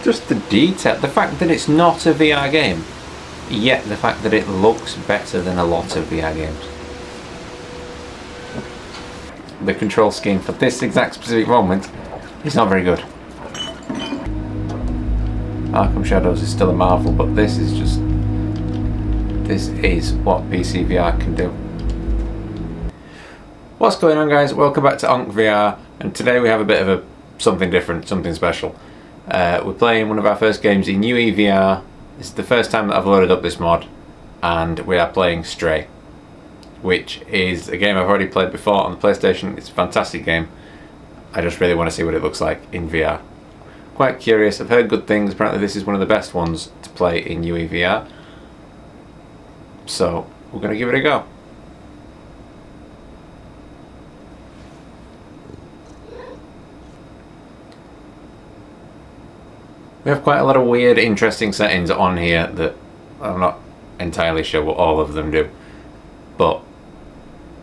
just the detail, the fact that it's not a VR game, yet the fact that it looks better than a lot of VR games. The control scheme for this exact specific moment is not very good. Arkham Shadows is still a marvel, but this is what PC VR can do. What's going on, guys? Welcome back to Onk VR, and today we have a bit of something different, something special. We're playing one of our first games in UEVR. This is the first time that I've loaded up this mod, and we are playing Stray, which is a game I've already played before on the PlayStation. It's a fantastic game. I just really want to see what it looks like in VR. Quite curious. I've heard good things. Apparently this is one of the best ones to play in UEVR. So we're going to give it a go. We have quite a lot of weird, interesting settings on here that I'm not entirely sure what all of them do. But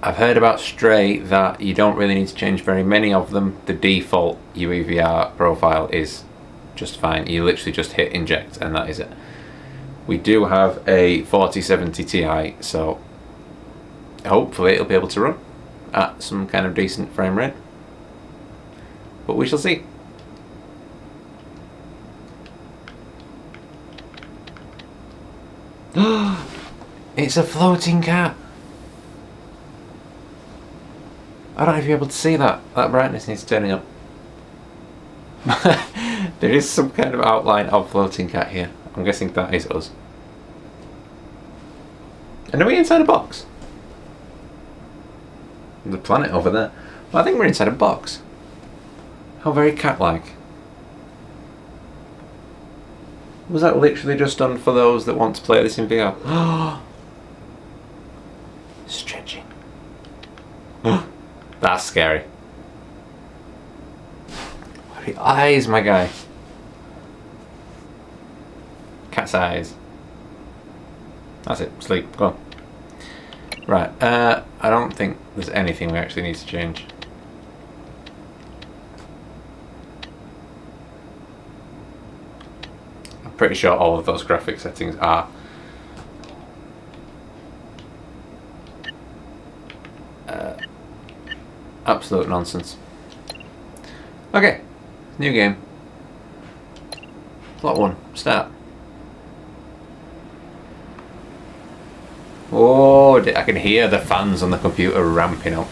I've heard about Stray that you don't really need to change very many of them. The default UEVR profile is just fine. You literally just hit inject and that is it. We do have a 4070 Ti, so hopefully it'll be able to run at some kind of decent frame rate. But we shall see. It's a floating cat. I don't know if you're able to see that. That brightness needs turning up. There is some kind of outline of floating cat here. I'm guessing that is us. And are we inside a box? The planet over there. Well, I think we're inside a box. How very cat-like. Was that literally just done for those that want to play this in VR? Stretching. That's scary. What are your eyes, my guy? Cat's eyes. That's it. Sleep. Go on. Right. I don't think there's anything we actually need to change. I'm pretty sure all of those graphic settings are absolute nonsense. Okay, new game. Plot 1, start. Oh, I can hear the fans on the computer ramping up.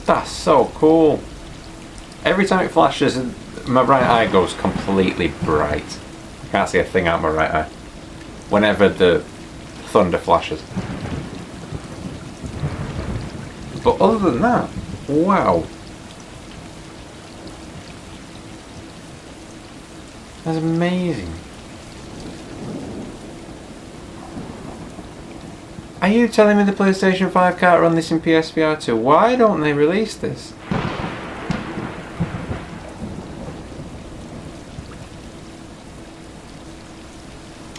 That's so cool. Every time it flashes, my right eye goes completely bright. I can't see a thing out of my right eye whenever the thunder flashes. But other than that, wow. That's amazing. Are you telling me the PlayStation 5 can't run this in PSVR 2? Why don't they release this?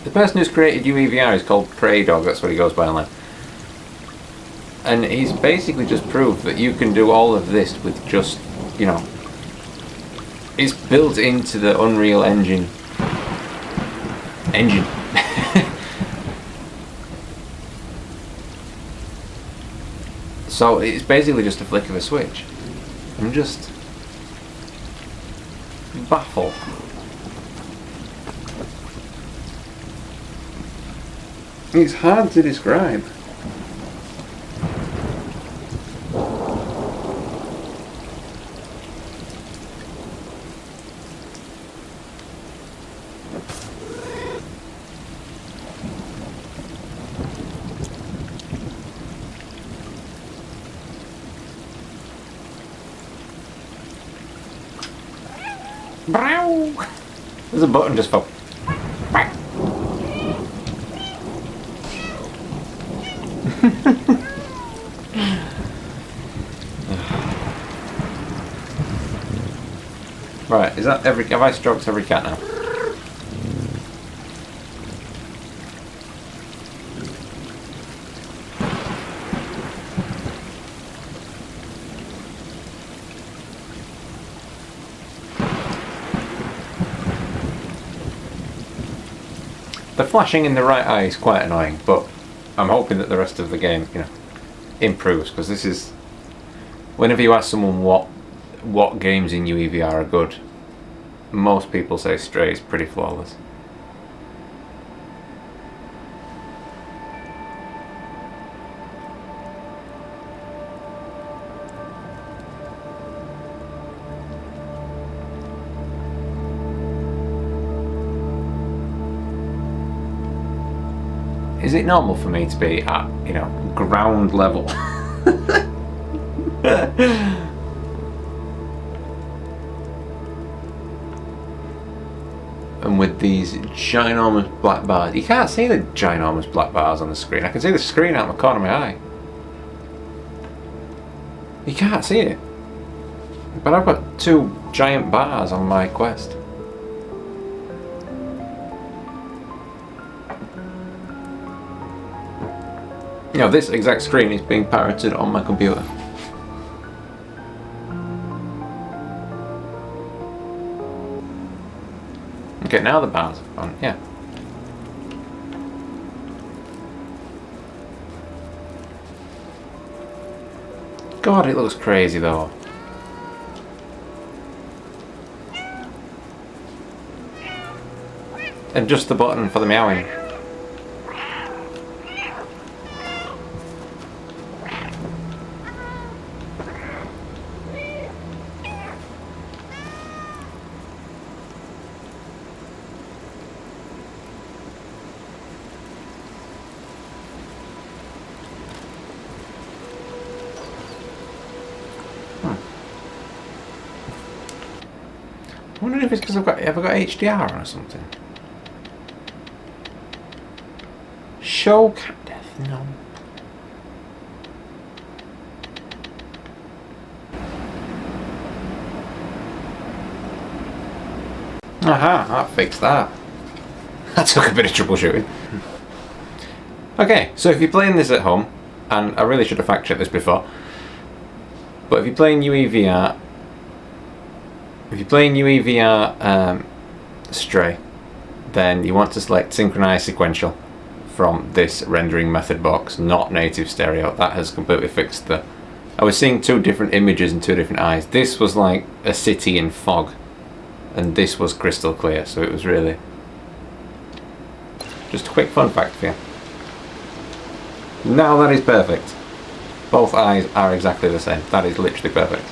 The person who's created UEVR is called Praydog, that's what he goes by online. And he's basically just proved that you can do all of this with just, you know, it's built into the Unreal Engine. So it's basically just a flick of a switch. I'm just baffled. It's hard to describe. There's a button just for. Right, is that every? Have I stroked every cat now? The flashing in the right eye is quite annoying, but I'm hoping that the rest of the game, you know, improves, because this is... Whenever you ask someone what games in UEVR are good, most people say Stray is pretty flawless. Is it normal for me to be at, you know, ground level? And with these ginormous black bars, you can't see the ginormous black bars on the screen. I can see the screen out of the corner of my eye. You can't see it. But I've got 2 giant bars on my Quest. You know, this exact screen is being pirated on my computer. Okay, now the bars are on, yeah. God, it looks crazy though. And just the button for the meowing. I wonder if it's because have I got HDR on or something. Show cat death, no. Aha, that fixed that. That took a bit of troubleshooting. Okay, so if you're playing this at home, and I really should have fact checked this before, but if you're playing UEVR, Stray, then you want to select synchronize sequential from this rendering method box, not native stereo. That has completely fixed the... I was seeing 2 different images and 2 different eyes. This was like a city in fog, and this was crystal clear, so it was really... Just a quick fun fact for you. Now that is perfect. Both eyes are exactly the same. That is literally perfect.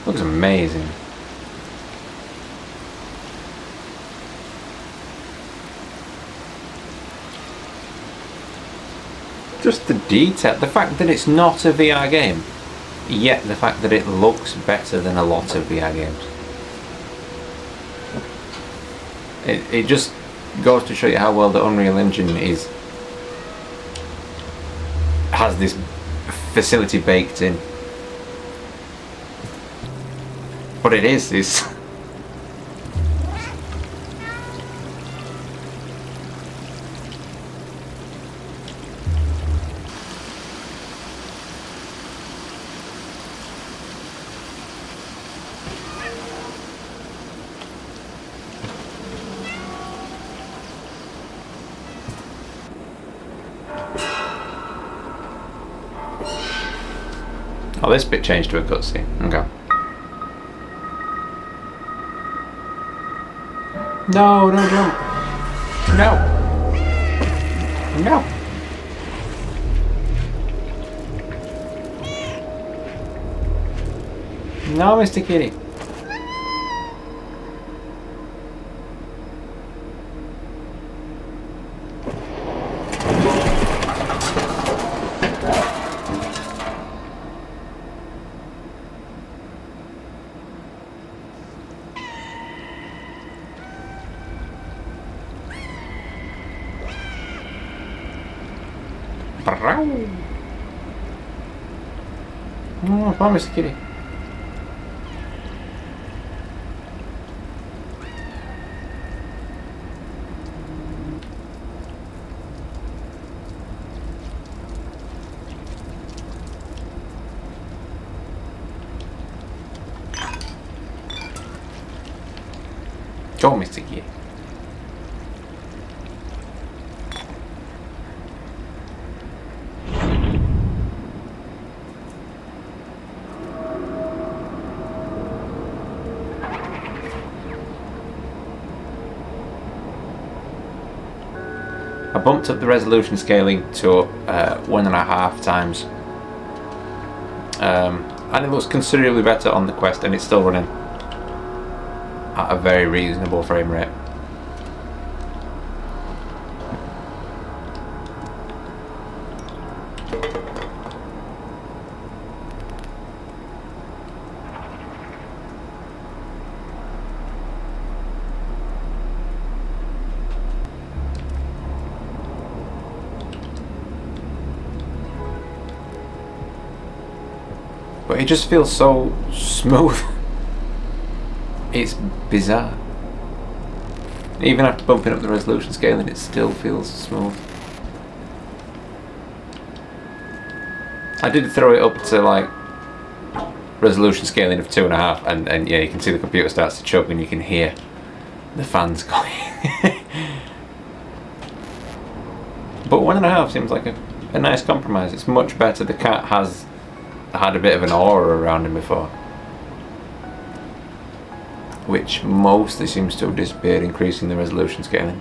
Looks amazing. Just the detail, the fact that it's not a VR game, yet the fact that it looks better than a lot of VR games. It just goes to show you how well the Unreal Engine has this facility baked in. What it is oh, this bit changed to a cutscene. Okay. No, no, jump. No. No. No, Mr. Kitty. No, come on, Mr. Kitty. Ciao, Mr. Gear. I bumped up the resolution scaling to 1.5 times. And it looks considerably better on the Quest, and it's still running at a very reasonable frame rate. But it just feels so smooth. It's bizarre. Even after bumping up the resolution scaling, it still feels smooth. I did throw it up to like resolution scaling of 2.5, and yeah, you can see the computer starts to choke and you can hear the fans going. But 1.5 seems like a nice compromise. It's much better. The cat has had a bit of an aura around him before, which mostly seems to have disappeared, increasing the resolution scaling.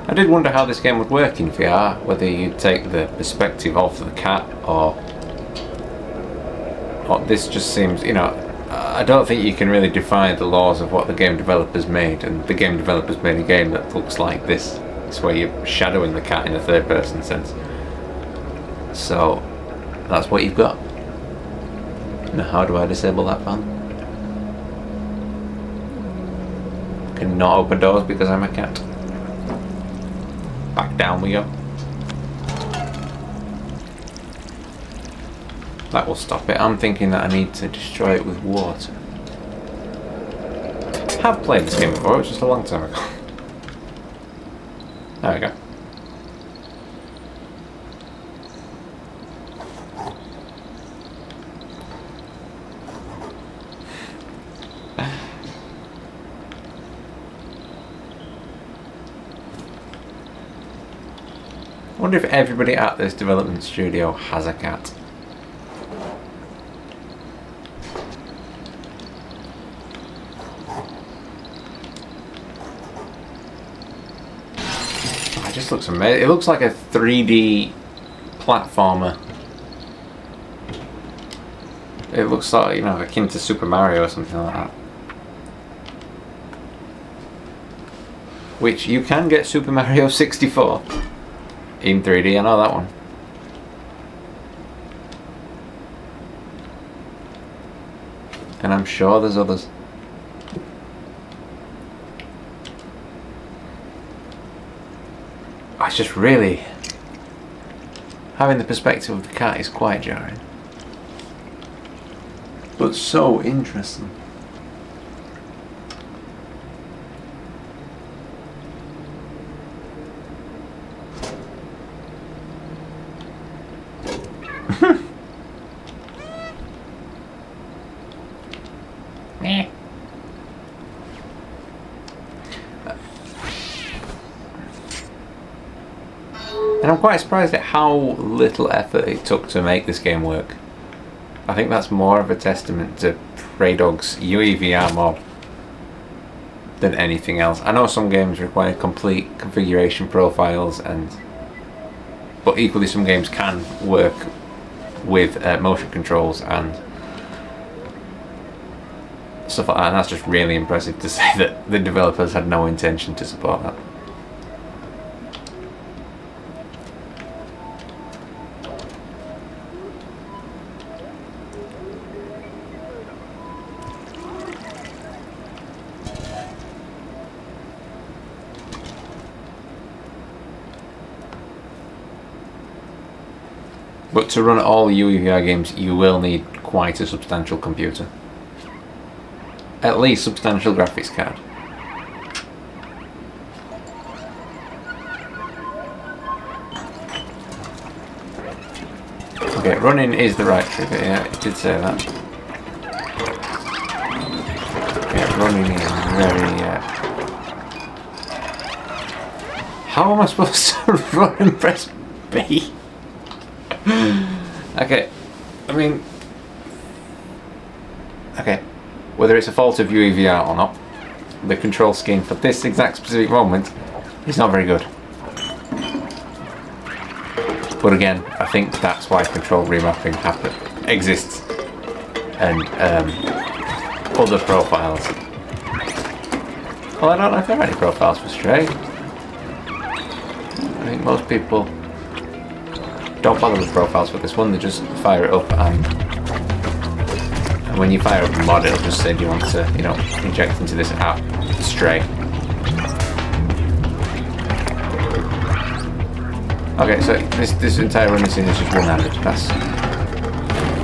I did wonder how this game would work in VR, whether you'd take the perspective of the cat or this just seems, you know, I don't think you can really defy the laws of what the game developers made, and the game developers made a game that looks like this. It's where you're shadowing the cat in a third person sense. So that's what you've got. Now how do I disable that fan? Cannot open doors because I'm a cat. Back down we go. That will stop it. I'm thinking that I need to destroy it with water. I have played this game before, it was just a long time ago. There we go. I wonder if everybody at this development studio has a cat. Oh, it just looks amazing. It looks like a 3D platformer. It looks like, you know, akin to Super Mario or something like that. Which you can get Super Mario 64. In 3D, I know that one. And I'm sure there's others. It's just really... having the perspective of the cat is quite jarring. But so interesting. And I'm quite surprised at how little effort it took to make this game work. I think that's more of a testament to Praydogs' UEVR mod than anything else. I know some games require complete configuration profiles, but equally some games can work with motion controls and stuff like that, and that's just really impressive to say that the developers had no intention to support that. But to run all UEVR games, you will need quite a substantial computer. At least substantial graphics card. Okay, running is the right trigger, yeah, it did say that. Yeah, running is very, How am I supposed to run and press B? Okay, I mean... Okay, whether it's a fault of UEVR or not, the control scheme for this exact specific moment is not very good. But again, I think that's why control remapping exists. And other profiles. Well, I don't know if there are any profiles for Stray. I think most people don't bother with profiles for this one, they just fire it up and when you fire up a mod it'll just say do you want to, you know, inject into this app Stray. Okay, so this entire running scene is just one-handed.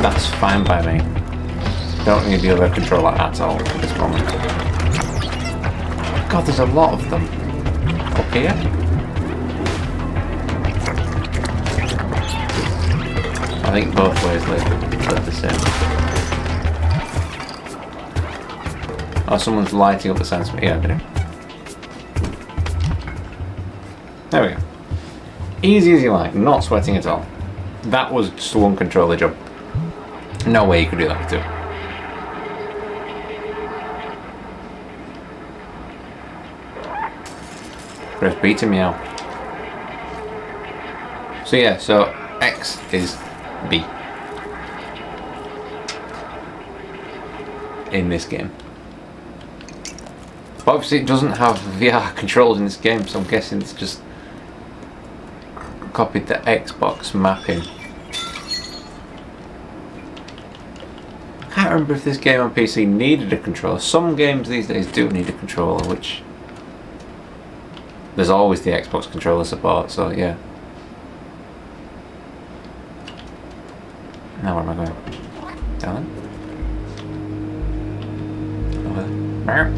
That's fine by me. Don't need the other controller at all at this moment. God, there's a lot of them up here. I think both ways look the same. Oh, someone's lighting up the sensor. Yeah, I do. There we go. Easy as you like, not sweating at all. That was just one controller job. No way you could do that with two. Press B to meow. So yeah, so X is B. In this game. But obviously it doesn't have VR controls in this game, so I'm guessing it's just copied the Xbox mapping. I can't remember if this game on PC needed a controller. Some games these days do need a controller, which there's always the Xbox controller support, so yeah. Now where am I going? Down there? Over there.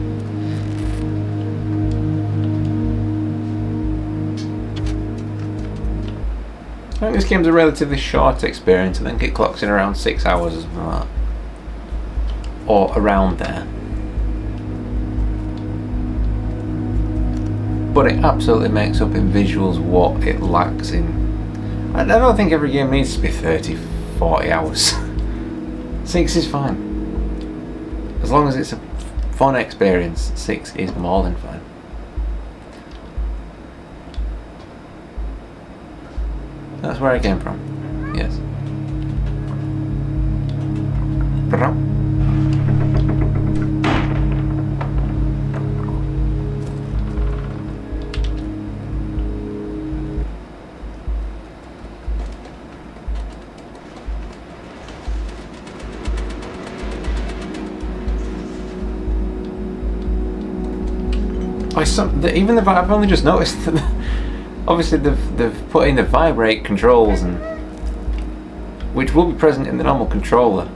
I think this game's a relatively short experience. I think it clocks in around 6 hours or something like that. Or around there. But it absolutely makes up in visuals what it lacks in. I don't think every game needs to be 30, 40 hours. 6 is fine. As long as it's a fun experience, 6 is more than fine. That's where I came from. Yes. Even the I've only just noticed that obviously they've put in the vibrate controls, and which will be present in the normal controller,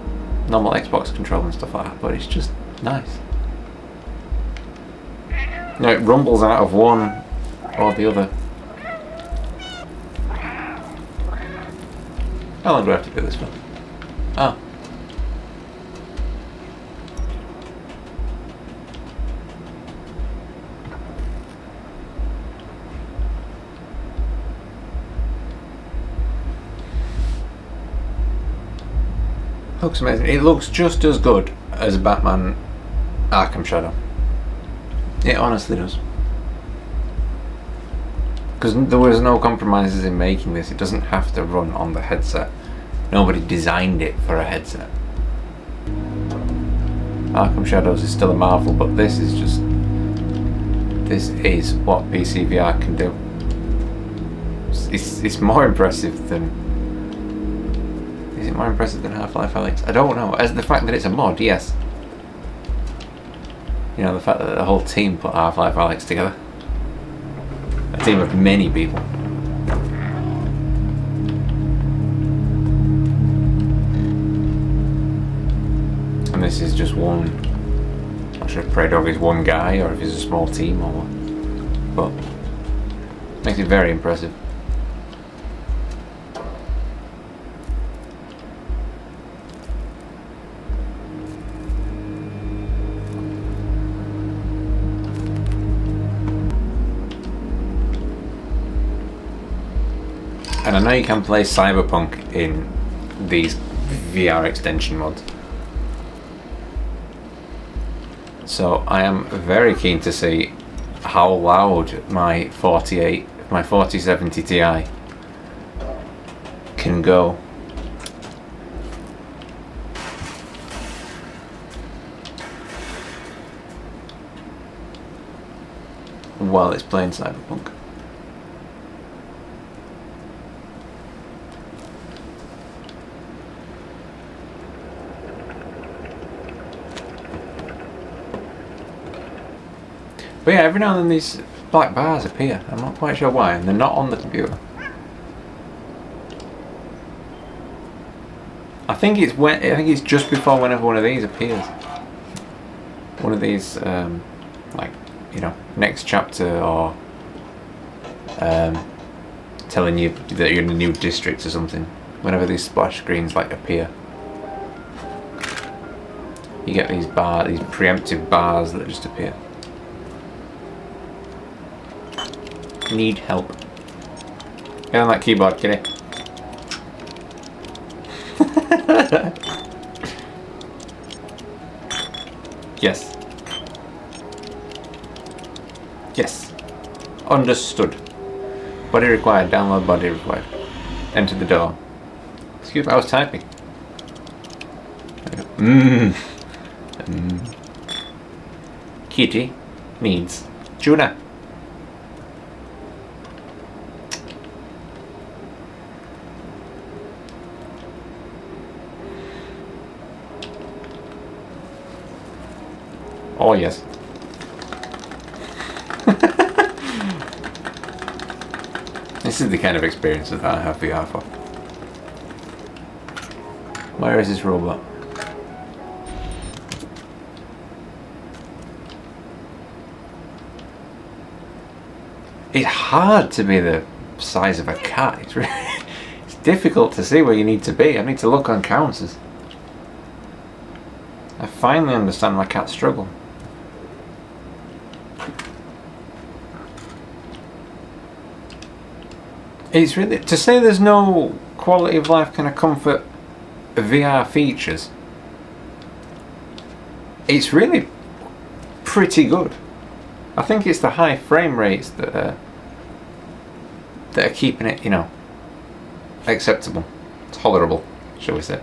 normal Xbox controller and stuff like that, but it's just nice. You know, it rumbles out of one or the other. How long do I have to do this for? Oh. Looks amazing. It looks just as good as Batman Arkham Shadow. It honestly does. Because there was no compromises in making this. It doesn't have to run on the headset. Nobody designed it for a headset. Arkham Shadows is still a marvel, but this is just... This is what PC VR can do. It's more impressive than... Is it more impressive than Half-Life Alyx? I don't know. As the fact that it's a mod, yes. You know, the fact that the whole team put Half-Life Alyx together. A team of many people. this is just one. I'm not sure if Praydog is one guy or if it's a small team or what, but makes it very impressive. And I know you can play Cyberpunk in these VR extension mods. So I am very keen to see how loud my 4070 Ti can go. While it's playing Cyberpunk. But yeah, every now and then these black bars appear. I'm not quite sure why, and they're not on the computer. I think it's just before whenever one of these appears. One of these, like, you know, next chapter or telling you that you're in a new district or something. Whenever these splash screens like appear, you get these preemptive bars that just appear. Need help. Get on that keyboard, kitty. Yes. Yes. Understood. Body required. Download body required. Enter the door. Excuse me, I was typing. Kitty needs tuna. Oh yes. This is the kind of experience that I have VR for. Where is this robot? It's hard to be the size of a cat. It's really, it's difficult to see where you need to be. I need to look on counters. I finally understand my cat's struggle. It's really, to say there's no quality of life kind of comfort VR features, it's really pretty good. I think it's the high frame rates that are keeping it, you know, acceptable, tolerable, shall we say.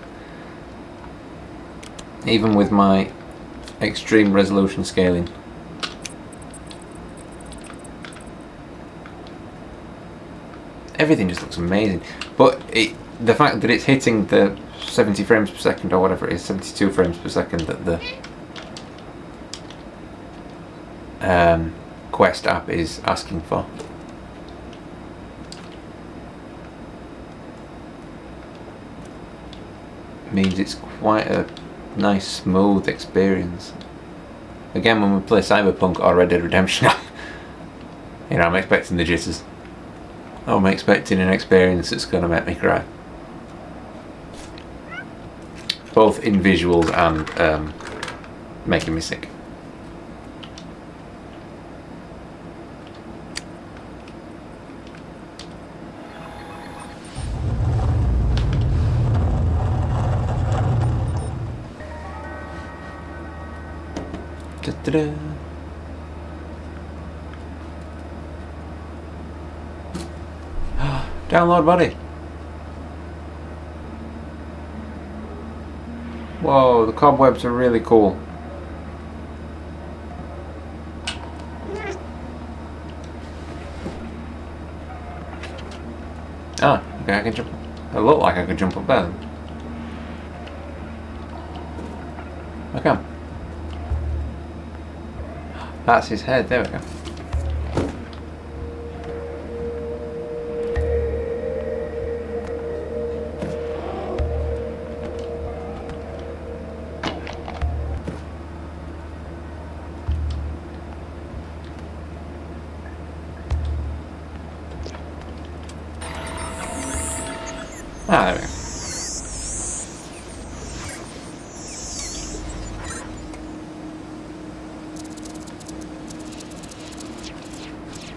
Even with my extreme resolution scaling. Everything just looks amazing, but the fact that it's hitting the 70 frames per second or whatever it is, 72 frames per second that the Quest app is asking for. Means it's quite a nice smooth experience. Again, when we play Cyberpunk or Red Dead Redemption, you know, I'm expecting the jitters. I'm expecting an experience that's going to make me cry. Both in visuals and making me sick. Da-da-da. Download body. Whoa, the cobwebs are really cool. Ah, okay, I can jump. It looked like I could jump up there. Okay. That's his head, there we go. Ah, there we go.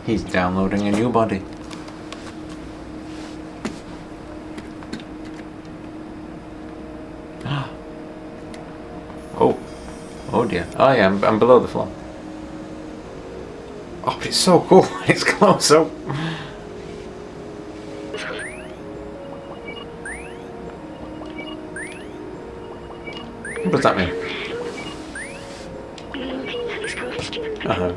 He's downloading a new body. Oh. Oh dear. Oh yeah, I'm below the floor. Oh, but it's so cool. It's close up. What does that mean? Uh-huh.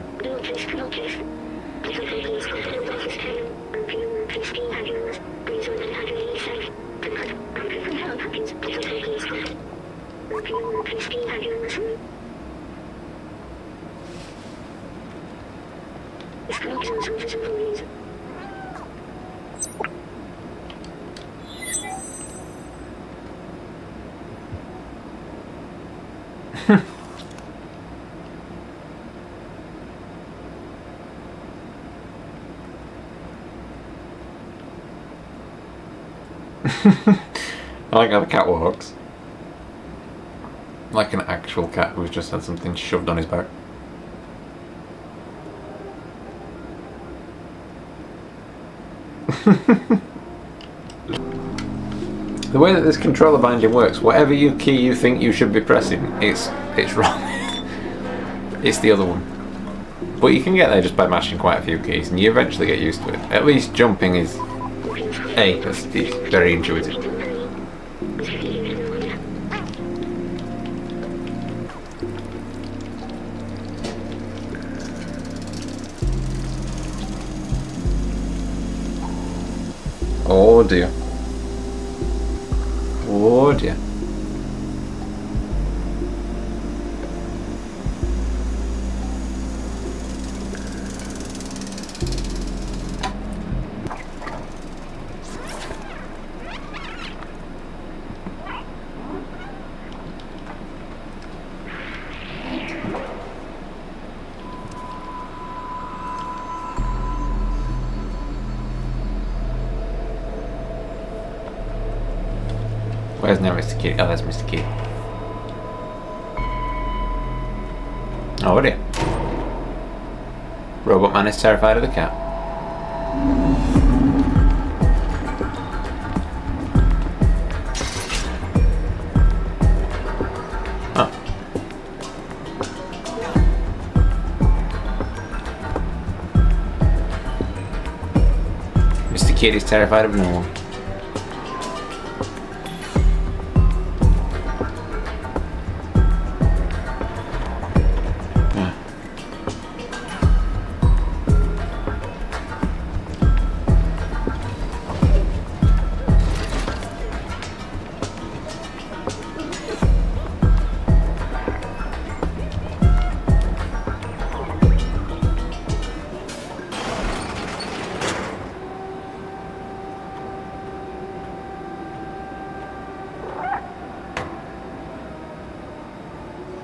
I like how the cat walks. Like an actual cat who's just had something shoved on his back. The way that this controller binding works, whatever key you think you should be pressing, it's wrong. It's the other one. But you can get there just by mashing quite a few keys, and you eventually get used to it. At least jumping is it's very intuitive. Oh dear. Oh dear. Where's now Mr. Kitty? Oh, there's Mr. Kitty. Oh dear. Robot Man is terrified of the cat. Oh. Mr. Kitty is terrified of no one.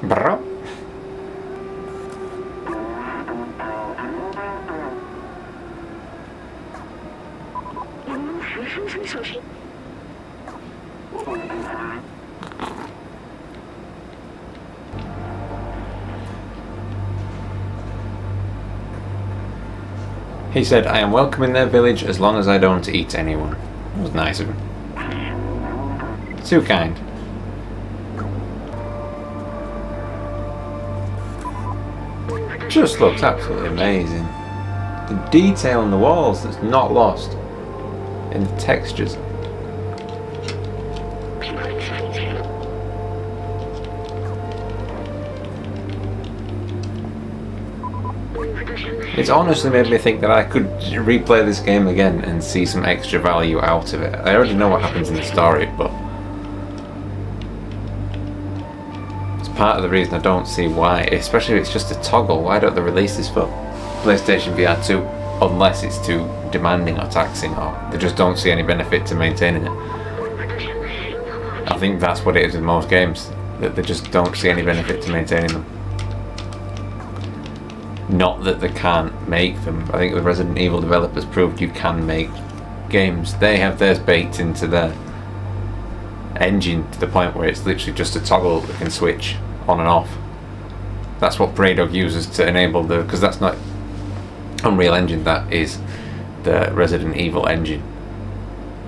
Bro. He said, I am welcome in their village as long as I don't eat anyone. That was nice of him. Too kind. Just looks absolutely amazing. The detail on the walls that's not lost in the textures. It's honestly made me think that I could replay this game again and see some extra value out of it. I already know what happens in the story, but it's part of the reason I don't see why, especially if it's just a toggle. Why don't they release this for PlayStation VR 2 unless it's too demanding or taxing, or they just don't see any benefit to maintaining it. I think that's what it is with most games, that they just don't see any benefit to maintaining them. Not that they can't make them. I think the Resident Evil developers proved you can make games. They have theirs baked into their engine to the point where it's literally just a toggle that can switch on and off. That's what Praydog uses to enable the, because that's not Unreal Engine, that is the Resident Evil engine.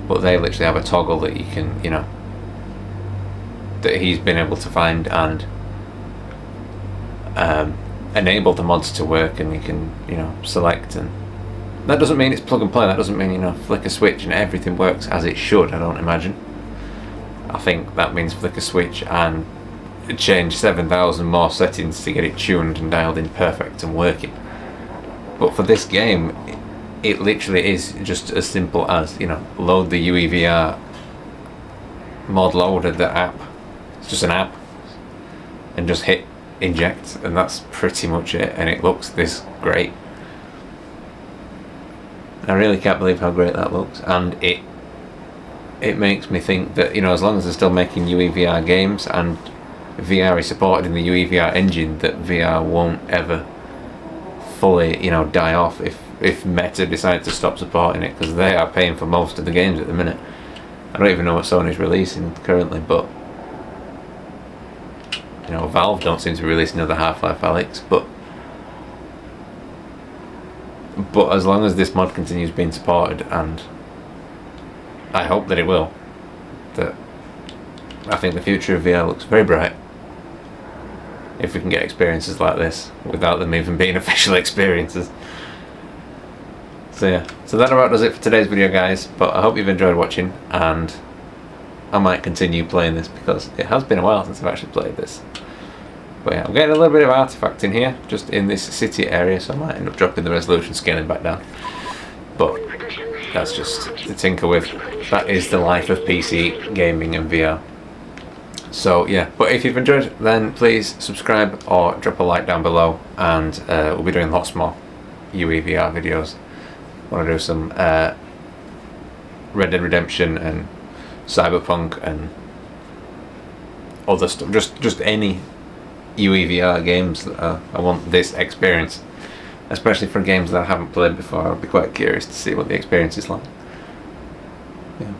But they literally have a toggle that you can, you know, that he's been able to find and enable the mods to work, and you can, you know, select. And that doesn't mean it's plug and play. That doesn't mean, you know, flick a switch and everything works as it should. I don't imagine. I think that means flick a switch and change 7,000 more settings to get it tuned and dialed in perfect and working. But for this game, it literally is just as simple as, you know, load the UEVR mod loader, the app. It's just an app, and just hit inject, and that's pretty much it, and it looks this great. I really can't believe how great that looks, and it makes me think that, you know, as long as they're still making UEVR games and VR is supported in the UEVR engine, that VR won't ever fully, you know, die off if Meta decides to stop supporting it, because they are paying for most of the games at the minute. I don't even know what Sony's releasing currently, but, you know, Valve don't seem to be releasing another Half-Life Alyx, but as long as this mod continues being supported, and I hope that it will, that I think the future of VR looks very bright if we can get experiences like this without them even being official experiences. So yeah, so that about does it for today's video, guys, but I hope you've enjoyed watching, and I might continue playing this because it has been a while since I've actually played this. But yeah, I'm getting a little bit of artifact in here, just in this city area, so I might end up dropping the resolution scaling back down. But that's just to tinker with. That is the life of PC gaming and VR. So yeah, but if you've enjoyed, then please subscribe or drop a like down below, and we'll be doing lots more UEVR videos. I want to do some Red Dead Redemption and Cyberpunk and other stuff, just any UEVR games that I want this experience, especially for games that I haven't played before. I'd be quite curious to see what the experience is like. Yeah.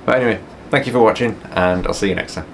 But anyway, thank you for watching, and I'll see you next time.